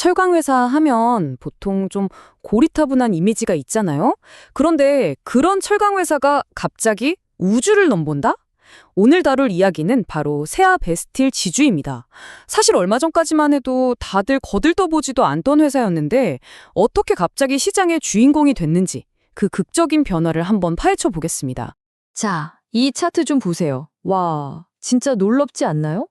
철강 회사 하면 보통 좀 고리타분한 이미지가 있잖아요. 그런데 그런 철강 회사가 갑자기 우주를 넘본다? 오늘 다룰 이야기는 바로 세아 베스틸 지주입니다. 사실 얼마 전까지만 해도 다들 거들떠보지도 않던 회사였는데 어떻게 갑자기 시장의 주인공이 됐는지 그 극적인 변화를 한번 파헤쳐 보겠습니다. 자, 이 차트 좀 보세요. 와, 진짜 놀랍지 않나요?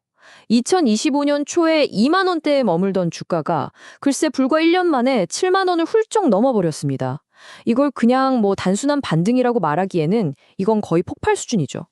2025년 초에 2만 원대에 머물던 주가가 글쎄 불과 1년 만에 7만 원을 훌쩍 넘어버렸습니다. 이걸 그냥 단순한 반등이라고 말하기에는 이건 거의 폭발 수준이죠.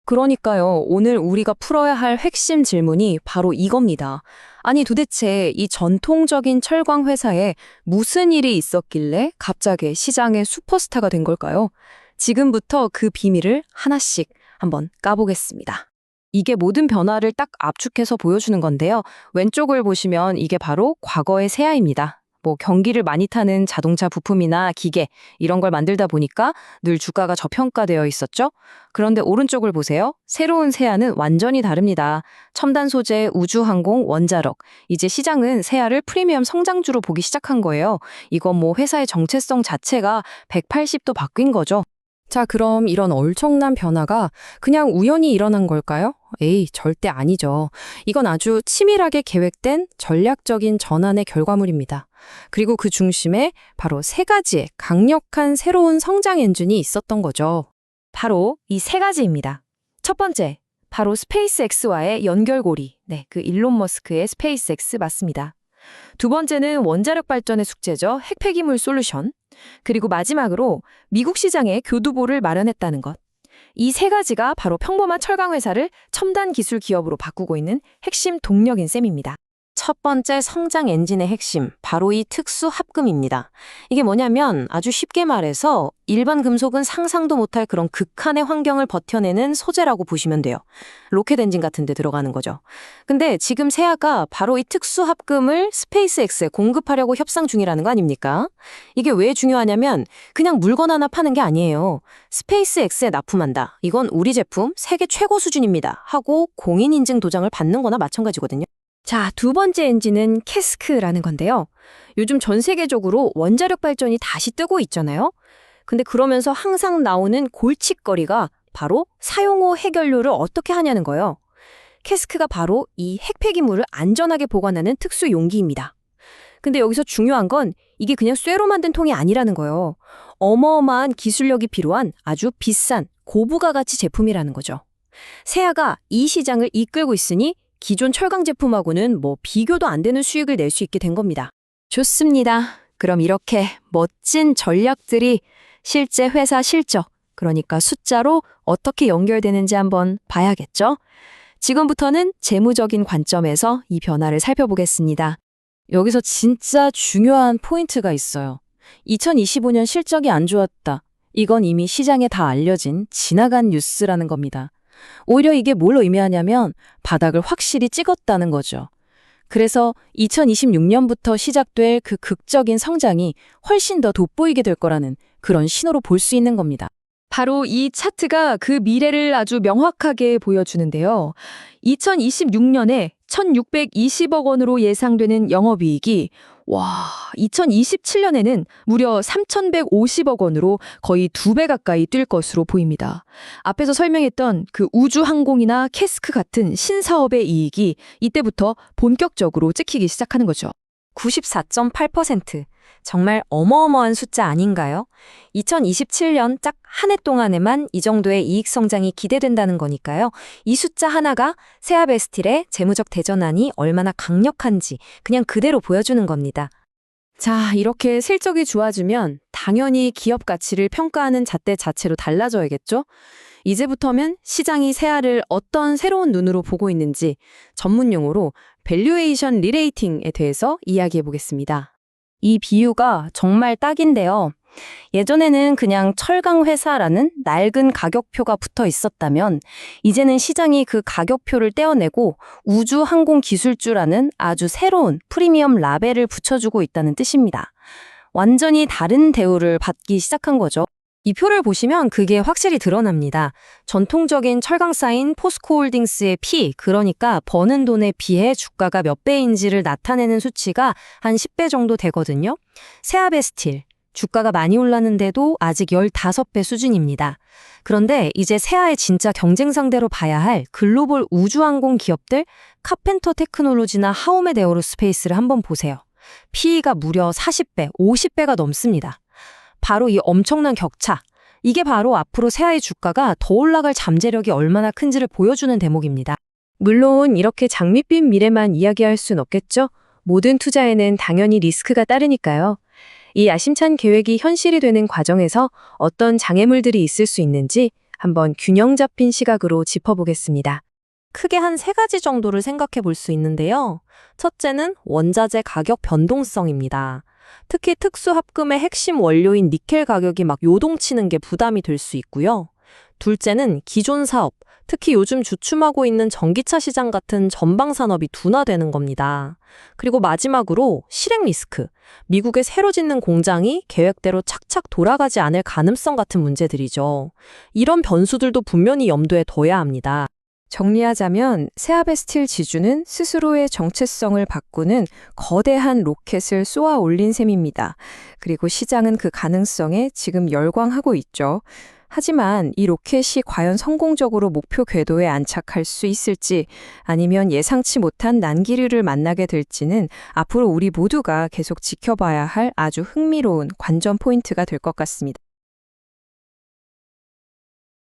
그러니까요, 오늘 우리가 풀어야 할 핵심 질문이 바로 이겁니다. 아니, 도대체 이 전통적인 철강 회사에 무슨 일이 있었길래 갑자기 시장의 슈퍼스타가 된 걸까요? 지금부터 그 비밀을 하나씩 한번 까보겠습니다. 이게 모든 변화를 딱 압축해서 보여주는 건데요. 왼쪽을 보시면 이게 바로 과거의 세아입니다. 경기를 많이 타는 자동차 부품이나 기계 이런 걸 만들다 보니까 늘 주가가 저평가되어 있었죠. 그런데 오른쪽을 보세요. 새로운 세아는 완전히 다릅니다. 첨단 소재, 우주항공, 원자력. 이제 시장은 세아를 프리미엄 성장주로 보기 시작한 거예요. 이건 회사의 정체성 자체가 180도 바뀐 거죠. 자, 그럼 이런 엄청난 변화가 그냥 우연히 일어난 걸까요? 에이, 절대 아니죠. 이건 아주 치밀하게 계획된 전략적인 전환의 결과물입니다. 그리고 그 중심에 바로 세 가지의 강력한 새로운 성장 엔진이 있었던 거죠. 바로 이 세 가지입니다. 첫 번째, 바로 스페이스X와의 연결고리. 그 일론 머스크의 스페이스X 맞습니다. 두 번째는 원자력 발전의 숙제죠. 핵폐기물 솔루션. 그리고 마지막으로 미국 시장에 교두보를 마련했다는 것. 이 세 가지가 바로 평범한 철강 회사를 첨단 기술 기업으로 바꾸고 있는 핵심 동력인 셈입니다. 첫 번째 성장 엔진의 핵심, 바로 이 특수 합금입니다. 이게 뭐냐면 아주 쉽게 말해서 일반 금속은 상상도 못할 그런 극한의 환경을 버텨내는 소재라고 보시면 돼요. 로켓 엔진 같은 데 들어가는 거죠. 근데 지금 세아가 바로 이 특수 합금을 스페이스X에 공급하려고 협상 중이라는 거 아닙니까? 이게 왜 중요하냐면 그냥 물건 하나 파는 게 아니에요. 스페이스X에 납품한다. 이건 우리 제품 세계 최고 수준입니다. 하고 공인인증 도장을 받는 거나 마찬가지거든요. 자, 두 번째 엔진은 캐스크라는 건데요. 요즘 전 세계적으로 원자력 발전이 다시 뜨고 있잖아요. 근데 그러면서 항상 나오는 골칫거리가 바로 사용후 해결료를 어떻게 하냐는 거예요. 캐스크가 바로 이 핵폐기물을 안전하게 보관하는 특수 용기입니다. 근데 여기서 중요한 건 이게 그냥 쇠로 만든 통이 아니라는 거예요. 어마어마한 기술력이 필요한 아주 비싼 고부가 가치 제품이라는 거죠. 세아가 이 시장을 이끌고 있으니 기존 철강 제품하고는 비교도 안 되는 수익을 낼 수 있게 된 겁니다. 좋습니다. 그럼 이렇게 멋진 전략들이 실제 회사 실적, 그러니까 숫자로 어떻게 연결되는지 한번 봐야겠죠? 지금부터는 재무적인 관점에서 이 변화를 살펴보겠습니다. 여기서 진짜 중요한 포인트가 있어요. 2025년 실적이 안 좋았다. 이건 이미 시장에 다 알려진 지나간 뉴스라는 겁니다. 오히려 이게 뭘 의미하냐면 바닥을 확실히 찍었다는 거죠. 그래서 2026년부터 시작될 그 극적인 성장이 훨씬 더 돋보이게 될 거라는 그런 신호로 볼 수 있는 겁니다. 바로 이 차트가 그 미래를 아주 명확하게 보여주는데요. 2026년에 1,620억 원으로 예상되는 영업이익이 2027년에는 무려 3,150억 원으로 거의 2배 가까이 뛸 것으로 보입니다. 앞에서 설명했던 그 우주항공이나 캐스크 같은 신사업의 이익이 이때부터 본격적으로 찍히기 시작하는 거죠. 94.8%. 정말 어마어마한 숫자 아닌가요? 2027년 딱 한 해 동안에만 이 정도의 이익 성장이 기대된다는 거니까요. 이 숫자 하나가 세아 베스틸의 재무적 대전환이 얼마나 강력한지 그냥 그대로 보여주는 겁니다. 자, 이렇게 실적이 좋아지면 당연히 기업 가치를 평가하는 잣대 자체로 달라져야겠죠? 이제부터면 시장이 세아를 어떤 새로운 눈으로 보고 있는지 전문 용어로 밸류에이션 리레이팅에 대해서 이야기해 보겠습니다. 이 비유가 정말 딱인데요. 예전에는 그냥 철강 회사라는 낡은 가격표가 붙어 있었다면 이제는 시장이 그 가격표를 떼어내고 우주 항공 기술주라는 아주 새로운 프리미엄 라벨을 붙여주고 있다는 뜻입니다. 완전히 다른 대우를 받기 시작한 거죠. 이 표를 보시면 그게 확실히 드러납니다. 전통적인 철강사인 포스코홀딩스의 P, 그러니까 버는 돈에 비해 주가가 몇 배인지를 나타내는 수치가 한 10배 정도 되거든요. 세아베스틸, 주가가 많이 올랐는데도 아직 15배 수준입니다. 그런데 이제 세아의 진짜 경쟁 상대로 봐야 할 글로벌 우주항공 기업들 카펜터 테크놀로지나 하오메드 에어로스페이스를 한번 보세요. PE가 무려 40배, 50배가 넘습니다. 바로 이 엄청난 격차, 이게 바로 앞으로 세아의 주가가 더 올라갈 잠재력이 얼마나 큰지를 보여주는 대목입니다. 물론 이렇게 장밋빛 미래만 이야기할 순 없겠죠? 모든 투자에는 당연히 리스크가 따르니까요. 이 야심찬 계획이 현실이 되는 과정에서 어떤 장애물들이 있을 수 있는지 한번 균형 잡힌 시각으로 짚어보겠습니다. 크게 한 3가지 정도를 생각해 볼 수 있는데요. 첫째는 원자재 가격 변동성입니다. 특히 특수합금의 핵심 원료인 니켈 가격이 막 요동치는 게 부담이 될 수 있고요. 둘째는 기존 사업, 특히 요즘 주춤하고 있는 전기차 시장 같은 전방 산업이 둔화되는 겁니다. 그리고 마지막으로 실행 리스크, 미국의 새로 짓는 공장이 계획대로 착착 돌아가지 않을 가능성 같은 문제들이죠. 이런 변수들도 분명히 염두에 둬야 합니다. 정리하자면 세아베스틸 지주는 스스로의 정체성을 바꾸는 거대한 로켓을 쏘아 올린 셈입니다. 그리고 시장은 그 가능성에 지금 열광하고 있죠. 하지만 이 로켓이 과연 성공적으로 목표 궤도에 안착할 수 있을지 아니면 예상치 못한 난기류를 만나게 될지는 앞으로 우리 모두가 계속 지켜봐야 할 아주 흥미로운 관전 포인트가 될 것 같습니다.